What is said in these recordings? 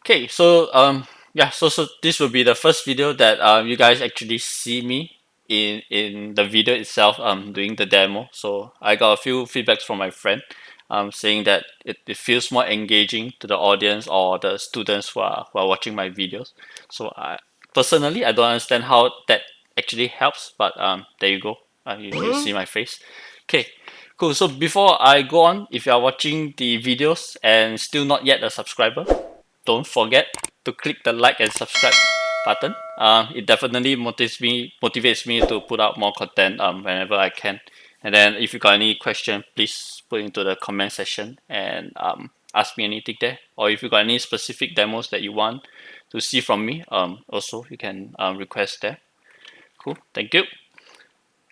Okay, so yeah, so this will be the first video that you guys actually see me in the video itself doing the demo. So I got a few feedbacks from my friend saying that it feels more engaging to the audience or the students who are watching my videos. So personally I don't understand how that actually helps, but there you go. You see my face. Okay, cool. So before I go on, if you are watching the videos and still not yet a subscriber, don't forget to click the like and subscribe button. It definitely motivates me to put out more content whenever I can. And then if you got any question, please put into the comment section and ask me anything there. Or if you got any specific demos that you want to see from me, also you can request there. Cool, thank you.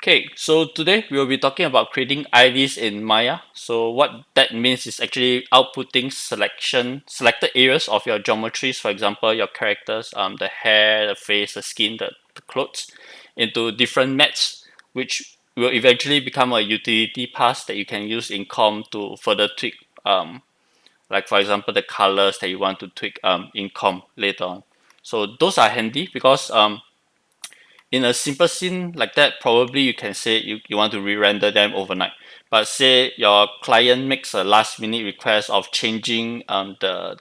Okay, so today we will be talking about creating IDs in Maya. So what that means is actually outputting selected areas of your geometries, for example, your characters, the hair, the face, the skin, the clothes, into different mats, which will eventually become a utility pass that you can use in COM to further tweak, like for example, the colors that you want to tweak in COM later on. So those are handy because in a simple scene like that, probably you can say you want to re-render them overnight. But say your client makes a last minute request of changing the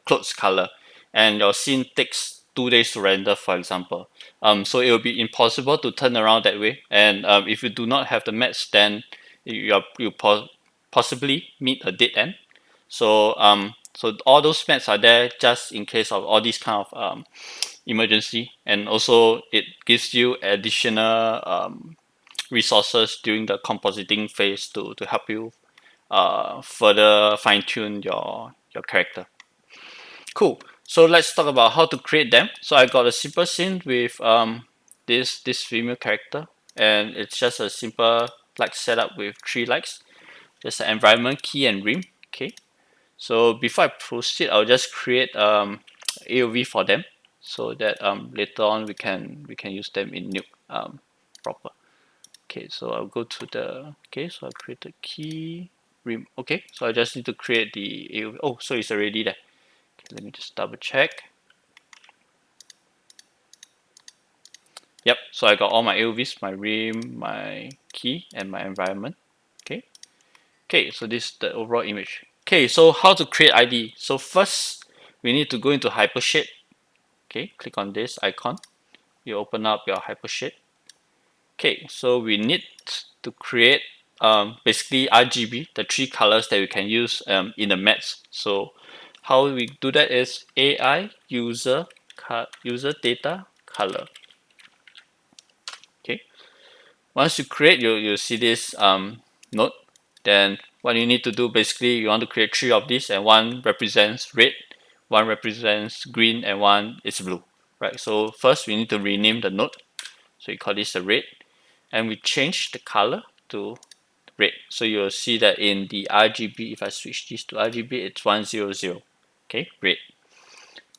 clothes color and your scene takes 2 days to render, for example. So it will be impossible to turn around that way. And if you do not have the match, then you possibly meet a dead end. So all those mats are there just in case of all these kind of emergency, and also it gives you additional resources during the compositing phase to help you further fine tune your character. Cool. So let's talk about how to create them. So I got a simple scene with this female character, and it's just a simple like setup with 3 lights, just an environment key and rim. Okay. So before I proceed, I'll just create AOV for them so that later on we can use them in Nuke proper. Okay, so I'll go to the so I'll create the key rim. Okay, so I just need to create the AOV. Oh, so it's already there. Okay, let me just double check. Yep, so I got all my AOVs, my rim, my key, and my environment. Okay. Okay, so this is the overall image. Okay, so how to create ID? So first we need to go into hypershade. Okay, click on this icon. You open up your hypershade. Okay, so we need to create basically RGB, the 3 colors that we can use in the maps. So how we do that is AI user data color. Okay, once you create, you'll see this node. Then what you need to do, basically you want to create 3 of these, and one represents red, one represents green, and one is blue, right? So first we need to rename the node. So we call this the red, and we change the color to red. So you'll see that in the RGB, if I switch this to RGB, it's 100. Okay, red.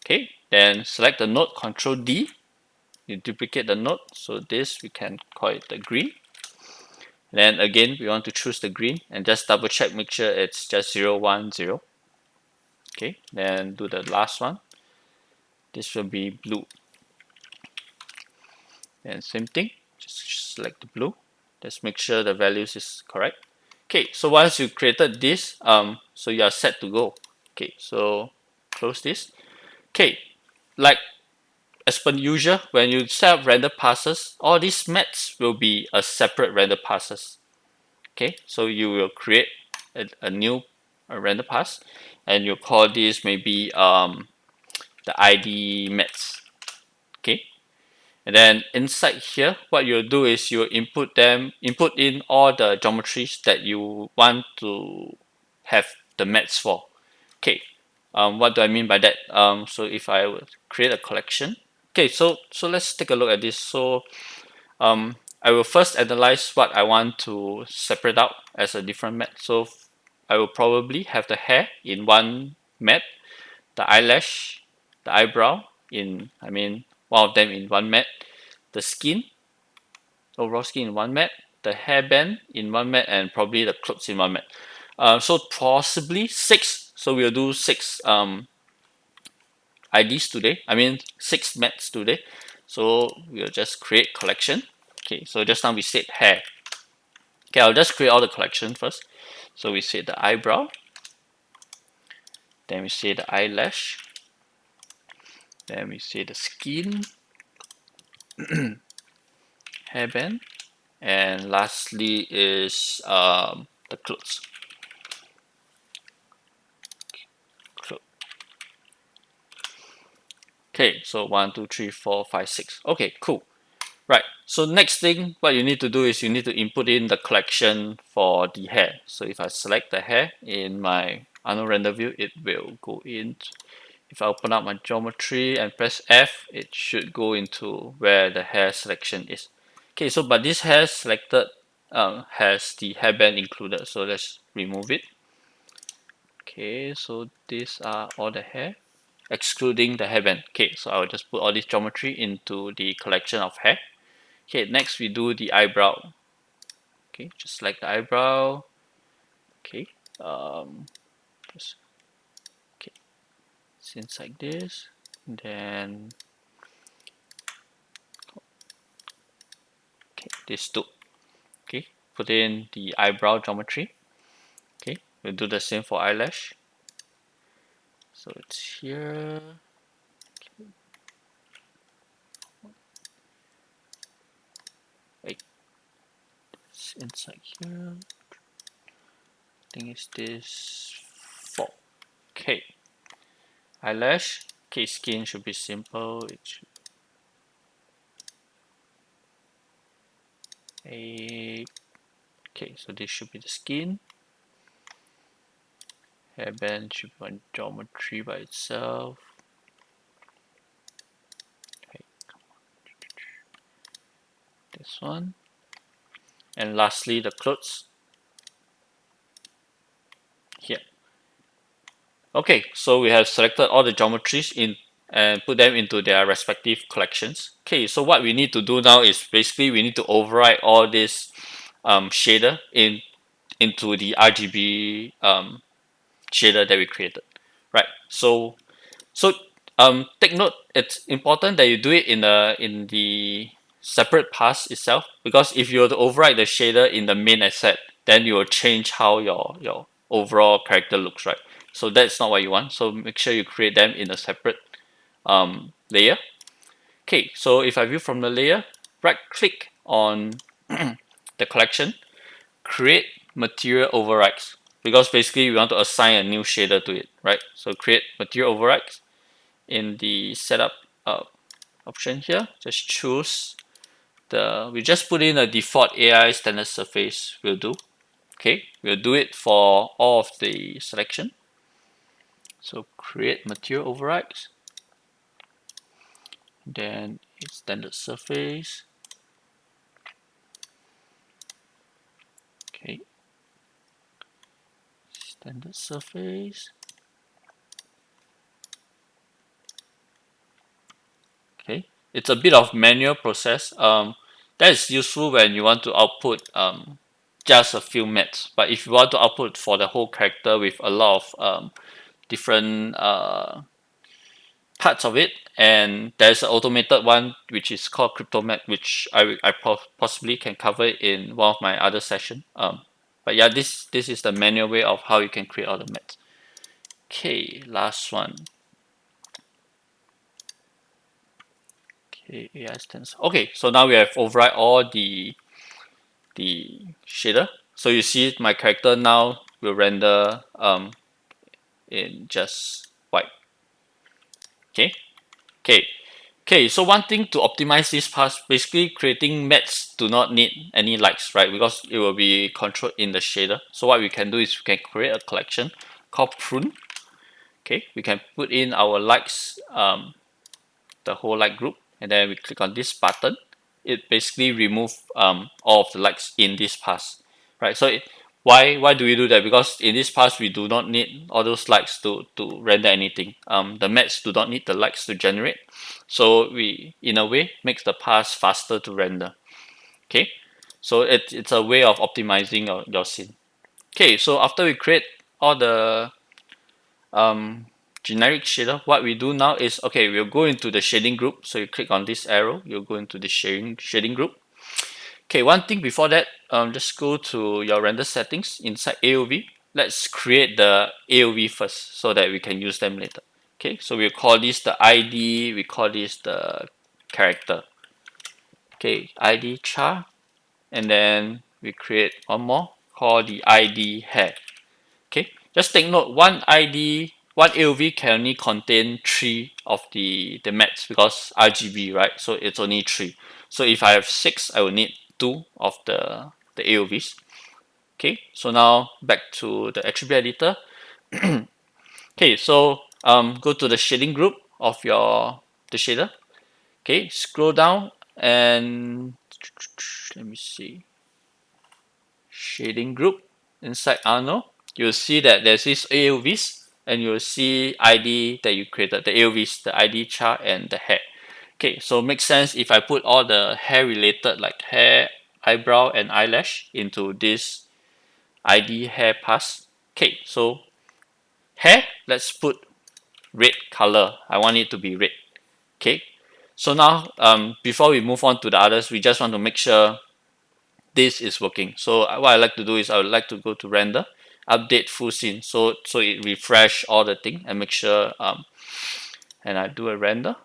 Okay, then select the node, Control D. You duplicate the node. So this we can call it the green. Then again, we want to choose the green and just double check, make sure it's just 0, 1, 0. Okay, then do the last one. This will be blue. And same thing, just select the blue. Just make sure the values is correct. Okay, so once you created this, so you are set to go. Okay, so close this. Okay, like as per usual, when you set up render passes, all these mats will be a separate render passes. Okay, so you will create a new render pass, and you call this maybe the ID mats. Okay, and then inside here, what you'll do is you'll input in all the geometries that you want to have the mats for. Okay, what do I mean by that? So if I would create a collection, okay, so let's take a look at this. So I will first analyze what I want to separate out as a different mat. So I will probably have the hair in one mat, the eyelash, the eyebrow one of them in one mat, the skin, overall skin in one mat, the hairband in one mat, and probably the clothes in one mat. So possibly 6. So we'll do 6 IDs today. I mean 6 mats today. So we'll just create collection. Okay, so just now we said hair. Okay, I'll just create all the collection first. So we say the eyebrow, then we say the eyelash, then we say the skin, hairband, and lastly is the clothes. Okay, so 1, 2, 3, 4, 5, 6. Okay, cool. Right. So next thing, what you need to do is you need to input in the collection for the hair. So if I select the hair in my Arnold render view, it will go in. If I open up my geometry and press F, it should go into where the hair selection is. Okay, so but this hair selected has the hairband included. So let's remove it. Okay, so these are all the hair, excluding the hairband. Okay, so I'll just put all this geometry into the collection of hair. Okay, next we do the eyebrow. Okay, just like the eyebrow. Okay, just, okay, since like this, then okay, this two. Okay, put in the eyebrow geometry. Okay, we'll do the same for eyelash. So it's here. Okay. Wait, it's inside here. I think it's this 4. Okay, eyelash. Okay, skin should be simple. It should be okay, so this should be the skin. Hairband should be on geometry by itself. Okay, this one. And lastly, the clothes here. Okay, so we have selected all the geometries in and put them into their respective collections. Okay, so what we need to do now is basically we need to override all this shader into the RGB shader that we created, right? So take note, it's important that you do it in the separate pass itself, because if you were to override the shader in the main asset, then you will change how your overall character looks, right? So that's not what you want. So make sure you create them in a separate layer. Okay, so if I view from the layer, right click on the collection, create material overrides, because basically we want to assign a new shader to it, right? So create material overrides. In the setup option here, just choose we just put in a default AI standard surface will do. Okay, we'll do it for all of the selection. So create material overrides, then it's standard surface. Okay, standard surface. Okay, it's a bit of manual process. That is useful when you want to output just a few mats. But if you want to output for the whole character with a lot of different parts of it, and there's an automated one which is called CryptoMat, which I possibly can cover in one of my other session. But yeah, this is the manual way of how you can create all the mats. Okay, last one. Okay, AI stands. Okay, so now we have override all the shader. So you see my character now will render in just white. Okay, okay, okay. So one thing to optimize this pass, basically creating mats do not need any lights, right? Because it will be controlled in the shader. So what we can do is we can create a collection called prune. Okay, we can put in our lights, the whole light group, and then we click on this button. It basically remove all of the lights in this pass, right? So why do we do that? Because in this pass we do not need all those lights to render anything. The mats do not need the lights to generate, so we in a way makes the pass faster to render. Okay, so it's a way of optimizing your scene. Okay, so after we create all the generic shader, what we do now is, okay, we'll go into the shading group. So you click on this arrow, you'll go into the shading group. Okay, one thing before that, just go to your render settings inside AOV. Let's create the AOV first so that we can use them later. Okay, so we'll call this the ID, we call this the character. Okay, ID char, and then we create one more called the ID hair. Okay, just take note, one AOV can only contain 3 of the mattes because RGB, right? So it's only 3. So if I have 6, I will need 2 of the AOVs. Okay, so now back to the attribute editor. Okay, so go to the shading group of the shader. Okay, scroll down and let me see, shading group inside Arnold. You'll see that there's this AOVs, and you'll see ID that you created, the AOVs, the ID chart, and the hair. Okay, so it makes sense if I put all the hair related, like hair, eyebrow, and eyelash into this ID hair pass. Okay, so hair, let's put red color. I want it to be red. Okay, so now before we move on to the others, we just want to make sure this is working. So what I like to do is I would like to go to render, update full scene, so it refresh all the thing and make sure and I do a render.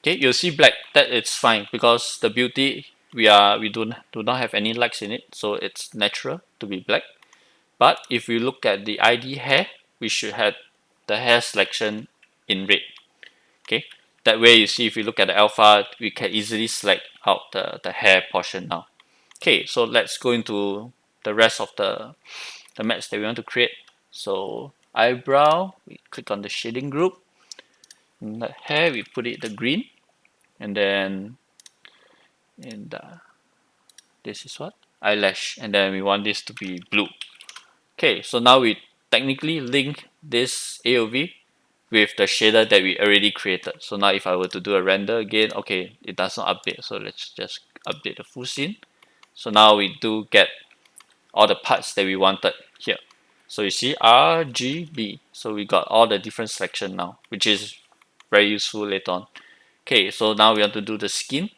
Okay, you'll see black. That it's fine because the beauty, we do not have any lights in it, so it's natural to be black. But if we look at the ID hair, we should have the hair selection in red. Okay, that way you see if you look at the alpha, we can easily select out the hair portion now. Okay, so let's go into the rest of the mattes that we want to create. So eyebrow, we click on the shading group. In the hair, we put it the green, and then in this is what, eyelash, and then we want this to be blue. Okay, so now we technically link this AOV with the shader that we already created. So now if I were to do a render again, okay, it does not update. So let's just update the full scene. So now we do get all the parts that we wanted here. So you see RGB. So we got all the different selection now, which is very useful later on. Okay, so now we want to do the skin.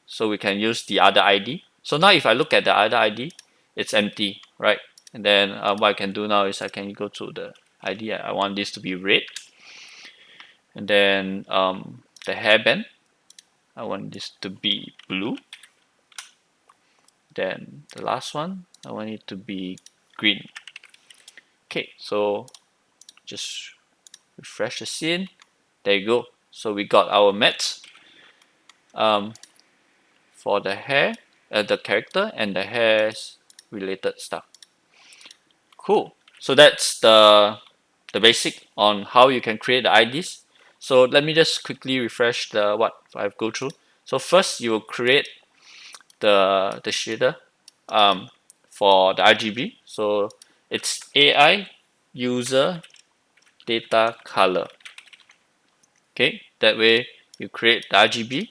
So we can use the other ID. So now if I look at the other ID, it's empty, right? And then what I can do now is I can go to the ID. I want this to be red. And then the hairband, I want this to be blue. Then the last one, I want it to be green. Okay, so just refresh the scene. There you go. So we got our mattes for the hair, the character, and the hair's related stuff. Cool. So that's the basic on how you can create the IDs. So let me just quickly refresh the what I've go through. So first you will create the shader for the RGB. So it's AI user data color. Okay, that way you create the RGB.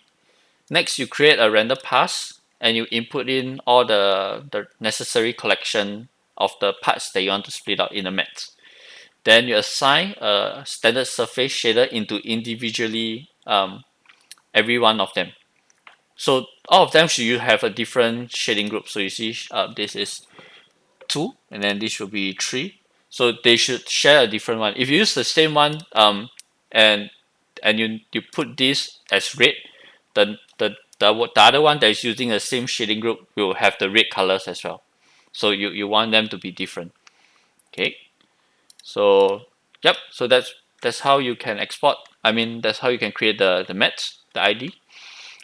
Next, you create a render pass and you input in all the necessary collection of the parts that you want to split out in the matte. Then you assign a standard surface shader into individually every one of them. So all of them should you have a different shading group. So you see this is 2 and then this should be 3. So they should share a different one. If you use the same one and you put this as red, the other one that is using the same shading group will have the red colors as well. So you want them to be different. Okay. So yep, so that's how you can export. I mean that's how you can create the mattes, the ID.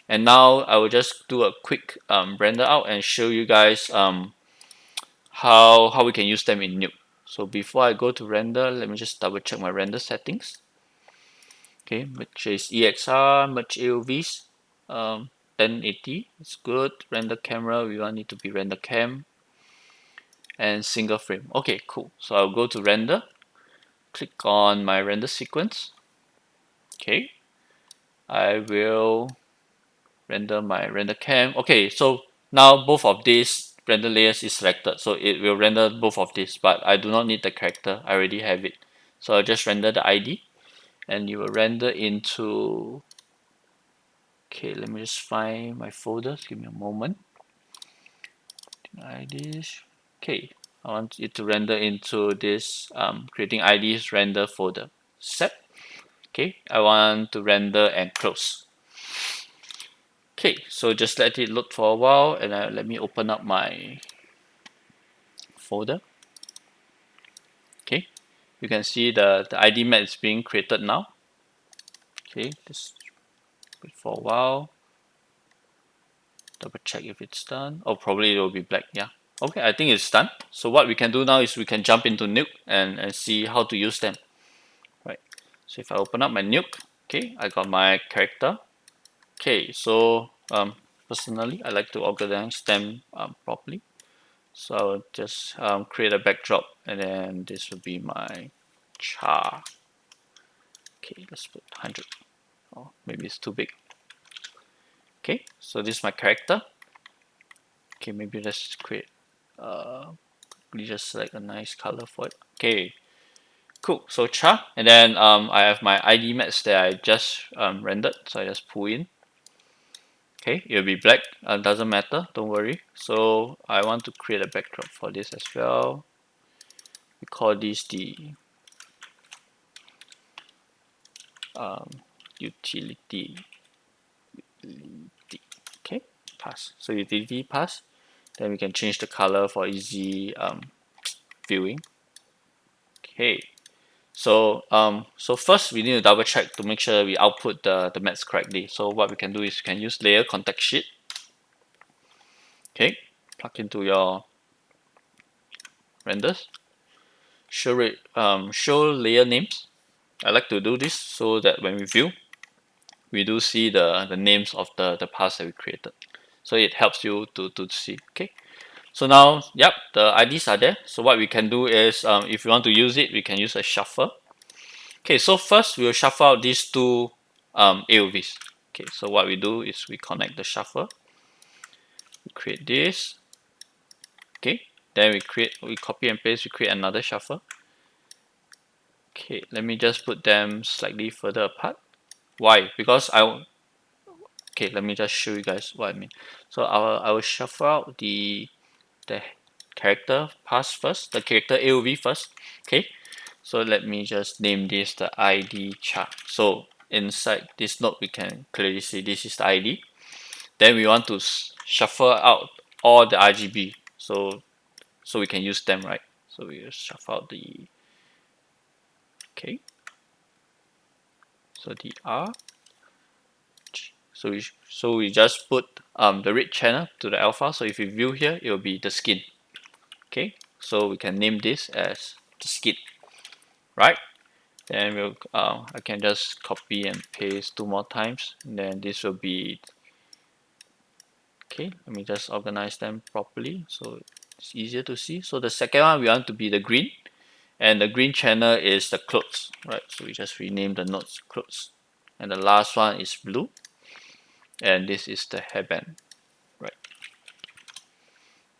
And now I will just do a quick render out and show you guys how we can use them in Nuke. So before I go to render, let me just double check my render settings. Okay, which is EXR, merge AOVs, 1080, it's good. Render camera, we want it to be render cam, and single frame. Okay, cool. So I'll go to render, click on my render sequence. Okay, I will render my render cam. Okay, so now both of these render layers is selected, so it will render both of these, but I do not need the character, I already have it. So I'll just render the ID. and you will render into, okay, let me just find my folders, give me a moment. IDs, okay, I want it to render into this creating IDs render folder. Set. Okay, I want to render and close. Okay, so just let it load for a while, and let me open up my folder. Okay, you can see the ID map is being created now. Okay, just wait for a while. Double check if it's done. Oh, probably it will be black. Yeah. Okay, I think it's done. So what we can do now is we can jump into Nuke and see how to use them. Right. So if I open up my Nuke, okay, I got my character. Okay, so personally, I like to organize them properly. So I'll just create a backdrop, and then this will be my char. Okay, let's put 100. Oh, maybe it's too big. Okay, so this is my character. Okay, maybe let's create we just select a nice color for it. Okay, cool. So char, and then I have my ID maps that I just rendered, so I just pull in. Okay, it'll be black, doesn't matter, don't worry. So I want to create a backdrop for this as well. We call this the utility. Okay, pass. So utility pass. Then we can change the color for easy viewing. Okay, so so first we need to double check to make sure we output the maps correctly. So what we can do is we can use layer context sheet. Okay, plug into your renders. Show it show layer names. I like to do this so that when we view, we do see the names of the paths that we created. So it helps you to see. Okay. So now, yep, the IDs are there. So what we can do is, if we want to use it, we can use a shuffle. Okay, so first we'll shuffle out these two aovs. Okay, so what we do is we connect the shuffle. We create this. Okay, then we copy and paste. We create another shuffle. Okay, let me just put them slightly further apart. Why? Because okay, let me just show you guys what I mean. So I will shuffle out the character pass first, the character AOV first. Okay, so let me just name this the ID chart. So inside this node, we can clearly see this is the ID. Then we want to shuffle out all the RGB, so we can use them, right? So we just shuffle out the, okay. So the R. So we just put the red channel to the alpha. So if you view here, it will be the skin. Okay, so we can name this as the skin, right? Then I can just copy and paste 2 more times, and then this will be, okay, let me just organize them properly so it's easier to see. So the second one we want to be the green, and the green channel is the clothes, right? So we just rename the nodes clothes, and the last one is blue, and this is the hairband, right?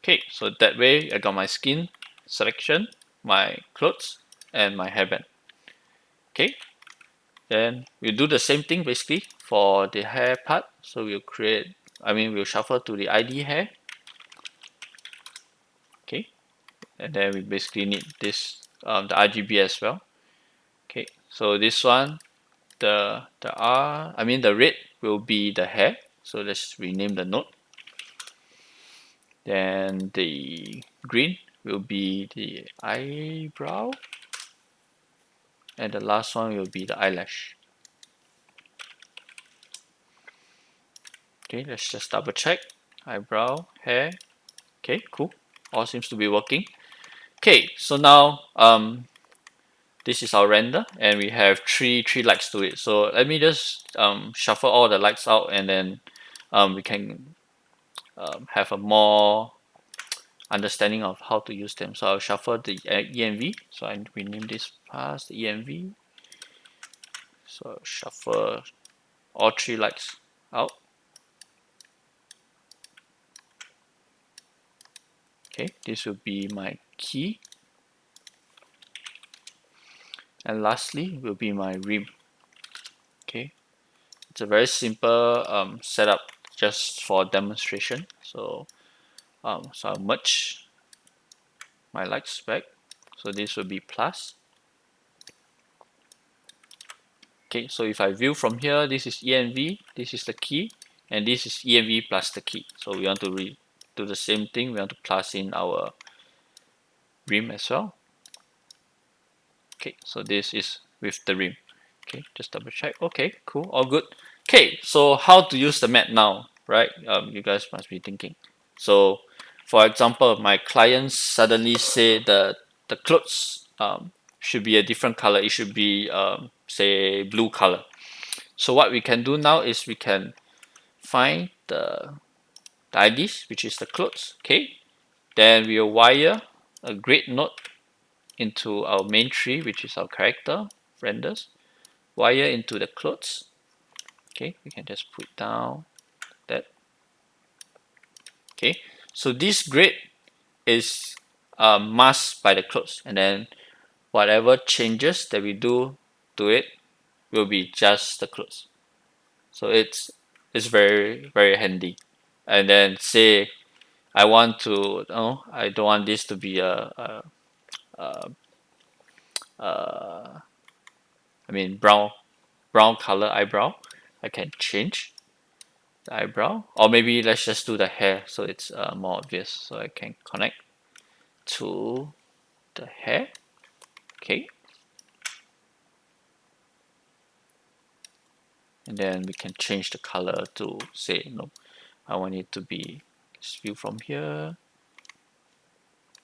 Okay, so that way I got my skin selection, my clothes, and my hairband. Okay, then we'll do the same thing basically for the hair part. So we'll shuffle to the ID hair. Okay, and then we basically need this the RGB as well. Okay, so this one, the red will be the hair. So let's rename the node. Then the green will be the eyebrow, and the last one will be the eyelash. Okay, let's just double check. Eyebrow, hair. Okay, cool. All seems to be working. Okay, so now this is our render, and we have three lights to it. So let me just shuffle all the lights out, and then we can have a more understanding of how to use them. So I'll shuffle the ENV. So I rename this past the ENV. So I'll shuffle all 3 lights out. Okay, this will be my key. And lastly will be my rim. Okay, it's a very simple setup just for demonstration. So so I'll merge my light spec. So this will be plus. Okay, so if I view from here, this is ENV, this is the key, and this is ENV plus the key. So we want to do the same thing. We want to plus in our rim as well. Okay, so this is with the rim. Okay, just double check. Okay, cool, all good. Okay, so how to use the mat now, right? You guys must be thinking. So, for example, my clients suddenly say the clothes should be a different color. It should be say blue color. So what we can do now is we can find the IDs, which is the clothes. Okay, then we will wire a grid node into our main tree, which is our character renders. Wire into the clothes. Okay, we can just put down that. Okay, so this grid is masked by the clothes, and then whatever changes that we do to it will be just the clothes. So it's very handy. And then say I want to, no, I don't want this to be a I mean brown color eyebrow. I can change the eyebrow, or maybe let's just do the hair so it's more obvious. So I can connect to the hair. Okay, and then we can change the color to say no, I want it to be, let's view from here,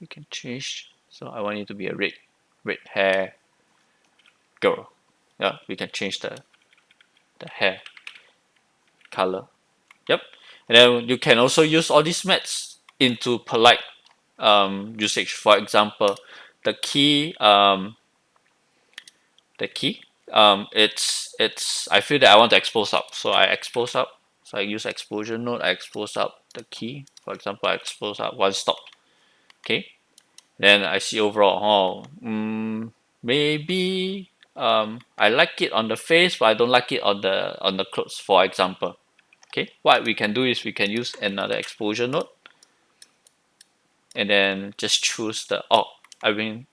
we can change, so I want it to be a red hair girl. Yeah, we can change the hair color. Yep, and then you can also use all these mats into polite usage. For example, the key it's I feel that I want to expose up, so I expose up. So I use exposure node, I expose up the key. For example, I expose up one stop. Okay, then I see overall, maybe I like it on the face, but I don't like it on the clothes, for example. Okay, what we can do is we can use another exposure node, and then just choose the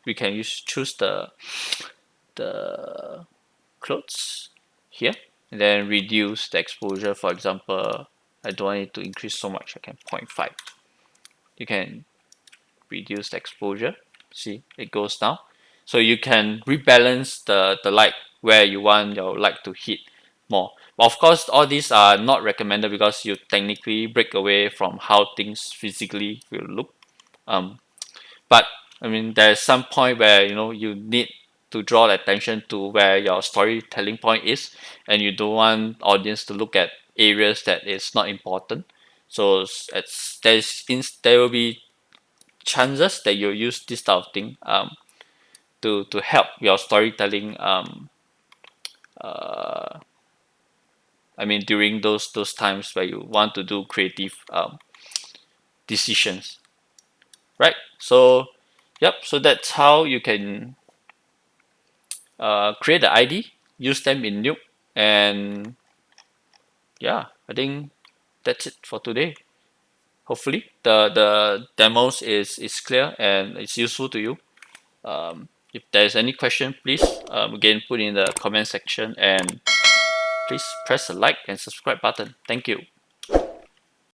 we can choose the clothes here, and then reduce the exposure. For example, I don't want it to increase so much, I can 0.5. You can reduce the exposure, see it goes down. So you can rebalance the light where you want your light to hit more. But of course, all these are not recommended because you technically break away from how things physically will look. But I mean, there's some point where you need to draw attention to where your storytelling point is, and you don't want audience to look at areas that is not important. So there will be chances that you'll use this type of thing to help your storytelling. I mean, during those times where you want to do creative decisions, right? So, yep. So that's how you can create the ID, use them in Nuke, and yeah, I think that's it for today. Hopefully, the demos is clear and it's useful to you. If there's any question, please again put in the comment section, and please press the like and subscribe button. Thank you.